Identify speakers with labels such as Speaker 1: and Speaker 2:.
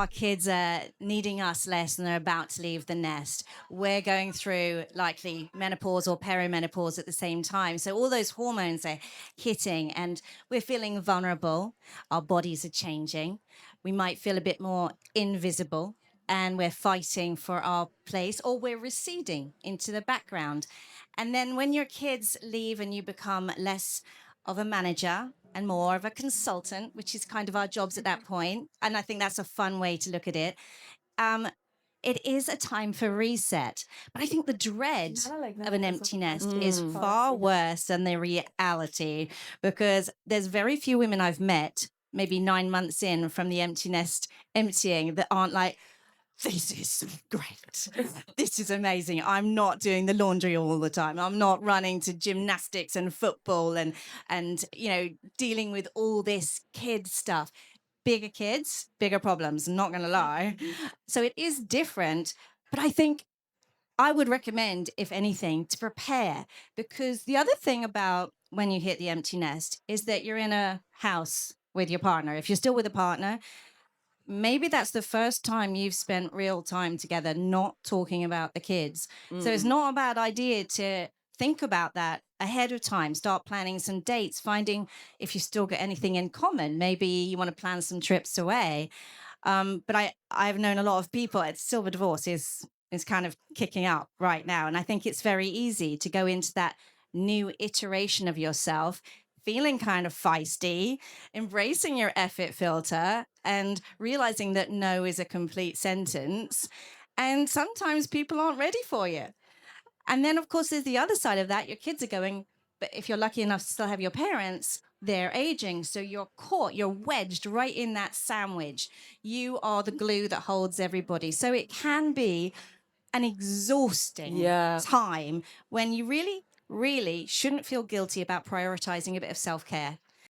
Speaker 1: our kids are needing us less and they're about to leave the nest. We're going through likely menopause or perimenopause at the same time. So all those hormones are hitting and we're feeling vulnerable. Our bodies are changing. We might feel a bit more invisible and we're fighting for our place or we're receding into the background. And then when your kids leave and you become less of a manager and more of a consultant, which is kind of our jobs at that point. And I think that's a fun way to look at it. Um, it is a time for reset. But I think the dread of an empty nest is far worse than the reality because there's very few women I've met, maybe 9 months in from the empty nest emptying, that aren't like, this is great. This is amazing. I'm not doing the laundry all the time. I'm not running to gymnastics and football and dealing with all this kid stuff. Bigger kids, bigger problems, I'm not going to lie. So it is different, but I think I would recommend, if anything, to prepare, because the other thing about when you hit the empty nest is that you're in a house with your partner. If you're still with a partner, maybe that's the first time you've spent real time together not talking about the kids. So it's not a bad idea to think about that ahead of time. Start planning some dates, finding if you still got anything in common. Maybe you want to plan some trips away. But I've known a lot of people. Silver divorce is kind of kicking up right now, and I think it's very easy to go into that new iteration of yourself feeling kind of feisty, embracing your effort filter, and realizing that no is a complete sentence. And sometimes people aren't ready for you. And then, of course, there's the other side of that. Your kids are going, but if you're lucky enough to still have your parents, they're aging. So you're caught, you're wedged right in that sandwich. You are the glue that holds everybody. So it can be an exhausting time when you really, really shouldn't feel guilty about prioritizing a bit of self-care.